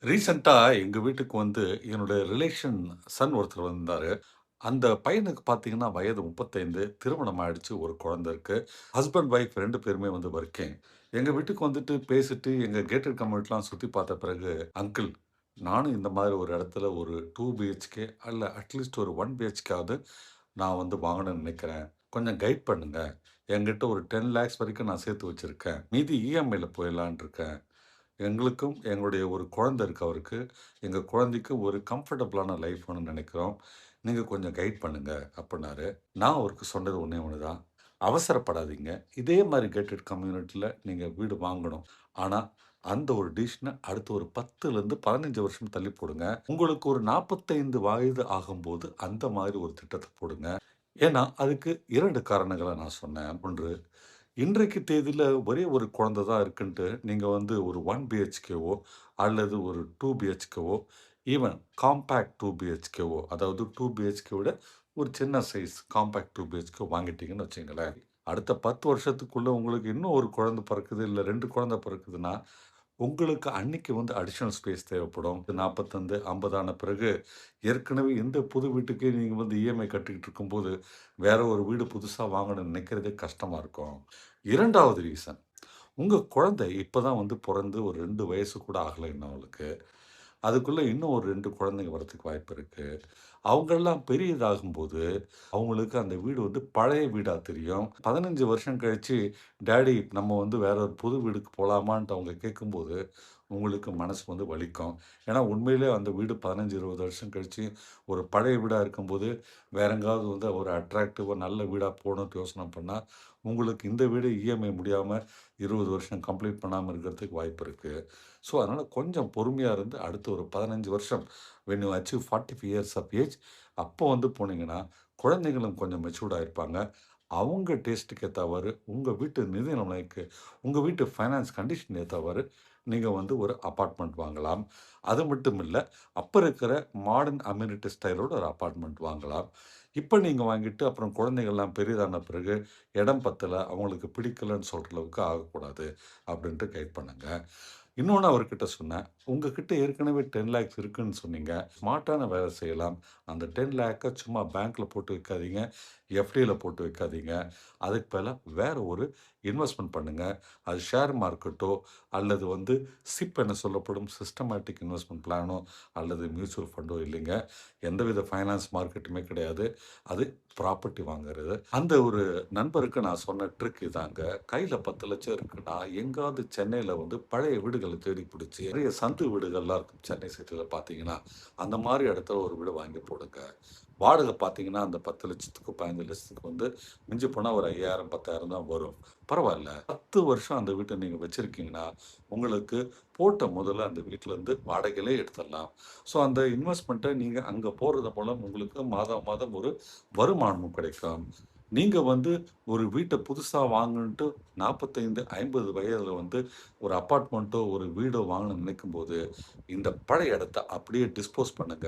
ரீசென்ட்டா எங்க வீட்டுக்கு வந்து என்னோட ரிலேஷன் சன் ஒருத்தர் வந்தாரு. அந்த பையனுக்கு பார்த்தீங்கன்னா, வயது 35 திருமணம் ஆயிடுச்சு. ஒரு குழந்தை இருக்கு. ஹஸ்பண்ட், ஒய்ஃப் 2 பேருமே வந்து வொர்க்கிங். எங்க வீட்டுக்கு வந்துட்டு பேசிட்டு, எங்க கேட்டட் கம்யூனிட்டிலாம் சுத்தி பார்த்த பிறகு, "அங்கிள், நானும் இந்த மாரி ஒரு இடத்துல ஒரு 2 பிஹெச்கே அல்ல அட்லீஸ்ட் ஒரு 1 பிஹெச்கேவாவது நான் வந்து வாங்கணும்னு நினைக்கிறேன். கொஞ்சம் கைட் பண்ணுங்க. என்கிட்ட ஒரு 10 லேக்ஸ் வரைக்கும் நான் சேர்த்து வச்சிருக்கேன். மீதி இஎம்ஐல போயிடலான்ட்டு இருக்கேன்." எங்களுக்கும் எங்களுடைய ஒரு குழந்தை இருக்கு அவருக்கு. எங்க குழந்தைக்கு ஒரு கம்ஃபர்டபுளான லைஃப் வேணும்னு நெனைக்கிறோம். நீங்க கொஞ்சம் கைட் பண்ணுங்க அப்புட்னாரு. நான் அவருக்கு சொன்னது ஒண்ணே ஒண்ணு தான். அவசரப்படாதீங்க. இதே மாரி கேட்டட் கம்யூனிட்டில நீங்க வீடு வாங்கணும். ஆனா, அந்த ஒரு டிசிஷன அடுத்த ஒரு 10லேருந்து 15 வருஷம் தள்ளி போடுங்க. உங்களுக்கு ஒரு 45 வயது ஆகும்போது அந்த மாரி ஒரு திட்டத்த போடுங்க. ஏன்னா, அதுக்கு 2 காரணங்கள நான் சொன்னேன். 1, இன்றைக்கு தேதியில ஒரே ஒரு குழந்தை தான் இருக்குன்ட்டு, நீங்க வந்து ஒரு 1 பிஹெச்கேவோ அல்லது ஒரு 2 பிஹெச்கேவோ, ஈவன் காம்பேக்ட் 2 பிஹெச்கேவோ, அதாவது 2 பிஹெச்கே விட ஒரு சின்ன சைஸ் காம்பேக்ட் 2 பிஹெச்கே வாங்கிட்டீங்கன்னு வச்சுக்கங்களேன். அடுத்த 10 வருஷத்துக்குள்ள உங்களுக்கு இன்னும் 1 குழந்தை பிறக்குது, இல்ல 2 குழந்தை பிறக்குதுன்னா, உங்களுக்கு அன்னைக்கு வந்து அடிஷனல் ஸ்பேஸ் தேவைப்படும். 45, 50 ஆன பிறகு, ஏற்கனவே இந்த புது வீட்டுக்கே நீங்க வந்து இஎம்ஐ கட்டிக்கிட்டு இருக்கும்போது, வேற ஒரு வீடு புதுசா வாங்கணும்னு நினைக்கிறதே கஷ்டமா இருக்கும். 2வது ரீசன், உங்க குழந்தை இப்ப தான் வந்து பொறந்து ஒரு 2 வயசு கூட ஆகல இன்னும் அவளுக்கு. அதுக்குள்ள இன்னும் ஒரு 2 குழந்தைங்க வரதுக்கு வாய்ப்பு இருக்கு. அவங்கெல்லாம் பெரியதாகும்போது, அவங்களுக்கு அந்த வீடு வந்து பழைய வீடா தெரியும். 15 வருஷம் கழிச்சு, டாடி நம்ம வந்து வேற ஒரு புது வீடுக்கு போலாமான்ட்டு அவங்க கேட்கும்போது, உங்களுக்கு மனசு வந்து வலிக்கும். ஏன்னா உண்மையிலே அந்த வீடு 15, 20 வருஷம் கழிச்சு, ஒரு பழைய வீடா இருக்கும்போது, வேற எங்காவது வந்து ஒரு அட்ராக்டிவா நல்ல வீடா போணும்னு யோசனை பண்ணா, உங்களுக்கு இந்த வீடு இஎம்ஐ முடியாம 20 வருஷம் கம்ப்ளீட் பண்ணாம இருக்கிறதுக்கு வாய்ப்பு இருக்கு. ஸோ, அதனால கொஞ்சம் பொறுமையா இருந்து அடுத்து ஒரு 15 வருஷம் when you achieve 45 years of age அப்போ வந்து போனீங்கன்னா, குழந்தைகளும் கொஞ்சம் மெச்சூர்டா இருப்பாங்க. அவங்க டேஸ்ட்டுக்கு ஏத்தாவாறு, உங்க வீட்டு நிதி நிலைமைக்கு, உங்க வீட்டு ஃபைனான்ஸ் கண்டிஷன் ஏத்தாவாறு, நீங்க வந்து ஒரு அபார்ட்மெண்ட் வாங்கலாம். அது மட்டும் இல்ல, அப்ப இருக்கிற மாடர்ன் அம்யூனிட்டி ஸ்டைலோட ஒரு அபார்ட்மெண்ட் வாங்கலாம். இப்ப நீங்க வாங்கிட்டு அப்புறம் குழந்தைகள்லாம் பெரியதான பிறகு, இடம் பத்தல, அவங்களுக்கு பிடிக்கலன்னு சொல்ற அளவுக்கு ஆகக்கூடாது, அப்படின்ட்டு கைட் பண்ணுங்க. இன்னொன்னு அவர்கிட்ட சொன்னேன். உங்ககிட்ட ஏற்கனவே 10 லேக்ஸ் இருக்குன்னு சொன்னீங்க. ஸ்மார்ட்டான வேலை செய்யலாம். அந்த 10 லேக்க சும்மா பேங்க்ல போட்டு வைக்காதீங்க. எஃப்டில போட்டு வைக்காதீங்க. அதுக்கு பதிலா வேற ஒரு இன்வெஸ்ட்மென்ட் பண்ணுங்க. அது ஷேர் மார்க்கெட்டோ அல்லது வந்து சிப் என சொல்லப்படும் சிஸ்டமேட்டிக் இன்வெஸ்ட்மென்ட் பிளானோ அல்லது மியூச்சுவல் ஃபண்டோ இல்லைங்க. எந்தவித ஃபைனான்ஸ் மார்க்கெட்டுமே கிடையாது. அது ப்ராப்பர்ட்டி வாங்குறது. அந்த ஒரு நண்பருக்கு நான் சொன்ன ட்ரிக் இதாங்க. கையில 10,00,000 இருக்குன்னா, எங்காவது சென்னையில வந்து பழைய வீடுகள தேடி புடிச்சு, நிறைய சந்து வீடுகள்லாம் இருக்கும் சென்னை சிட்டில பார்த்தீங்கன்னா, அந்த மாரி இடத்துல ஒரு வீடு வாங்கி போடுங்க. வாடகை பார்த்தீங்கன்னா, அந்த 10,00,000க்கு 15,00,000க்கு வந்து மிஞ்சி போனா ஒரு 5,000, 10,000 தான் வரும். பரவால்ல. 10 வருஷம் அந்த வீட்ட நீங்க வச்சிருக்கீங்கன்னா, உங்களுக்கு போட்ட முதல்ல அந்த வீட்லருந்து வாடகையிலே எடுத்துடலாம். ஸோ, அந்த இன்வெஸ்ட்மென்ட்ட நீங்க அங்க போறது மூலம் உங்களுக்கு மாதம் மாதம் ஒரு வருமானமும் கிடைக்கும். நீங்க வந்து ஒரு வீட்ட புதுசா வாங்கணுன்ட்டு 45, 50 வயதுல வந்து ஒரு அபார்ட்மெண்ட்டோ, ஒரு வீடோ வாங்கணும்னு நினைக்கும்போது, இந்த பழைய இடத்த அப்படியே டிஸ்போஸ் பண்ணுங்க.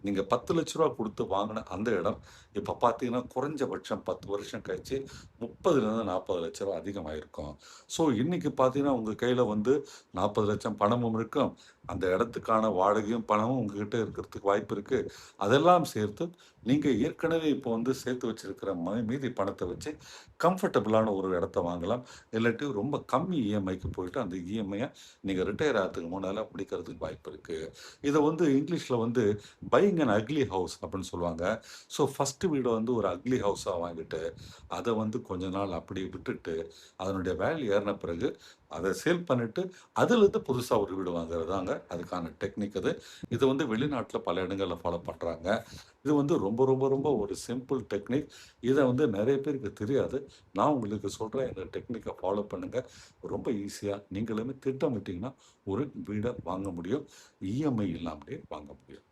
நீங்க ரூ. 10,00,000 குடுத்து வாங்குன அந்த இடம், இப்ப பார்த்தீங்கன்னா, குறைஞ்சபட்சம் 10 வருஷம் கழிச்சு 30,000லேருந்து 40,00,000 அதிகமாயிருக்கும். ஸோ, இன்னைக்கு பார்த்தீங்கன்னா, உங்க கையில வந்து 40,00,000 பணமும் இருக்கும். அந்த இடத்துக்கான வாடகையும், பணமும் உங்ககிட்ட இருக்கிறதுக்கு வாய்ப்பு இருக்கு. அதெல்லாம் சேர்த்து நீங்க ஏற்கனவே இப்போ வந்து சேர்த்து வச்சிருக்கிற மீதி பணத்த வச்சு கம்ஃபர்டபுளான ஒரு இடத்த வாங்கலாம். இல்லாட்டி ரொம்ப கம்மி இஎம்ஐக்கு போயிட்டு அந்த இஎம்ஐய நீங்க ரிட்டயர் ஆகறதுக்கு முன்னால முடிக்கிறதுக்கு வாய்ப்பு இருக்கு. இத வந்து இங்கிலீஷ்ல வந்து பையிங் அன் அக்லி ஹவுஸ் அப்படின்னு சொல்லுவாங்க. ஸோ ஃபர்ஸ்ட்டு வீட வந்து ஒரு அக்லி ஹவுஸா வாங்கிட்டு, அத வந்து கொஞ்ச நாள் அப்படியே விட்டுட்டு, அதனுடைய வேல்யூ ஏறுன பிறகு அத சேல் பண்ணிட்டு, அதிலிருந்து புதுசா ஒரு வீடு வாங்குறது தாங்க அதுக்கான டெக்னிக் அது. இது வந்து வெளிநாட்ல பல இடங்கள்ல ஃபாலோ பண்றாங்க. இது வந்து ரொம்ப, ரொம்ப, ரொம்ப ஒரு சிம்பிள் டெக்னிக். இத வந்து நெறைய பேருக்கு தெரியாது. நான் உங்களுக்கு சொல்றேன். இந்த டெக்னிக்க ஃபாலோ பண்ணுங்க. ரொம்ப ஈஸியா நீங்களுமே திட்டமிட்டீங்கன்னா, ஒரு வீட வாங்க முடியும். இஎம்ஐ இல்லாமலே வாங்க முடியும்.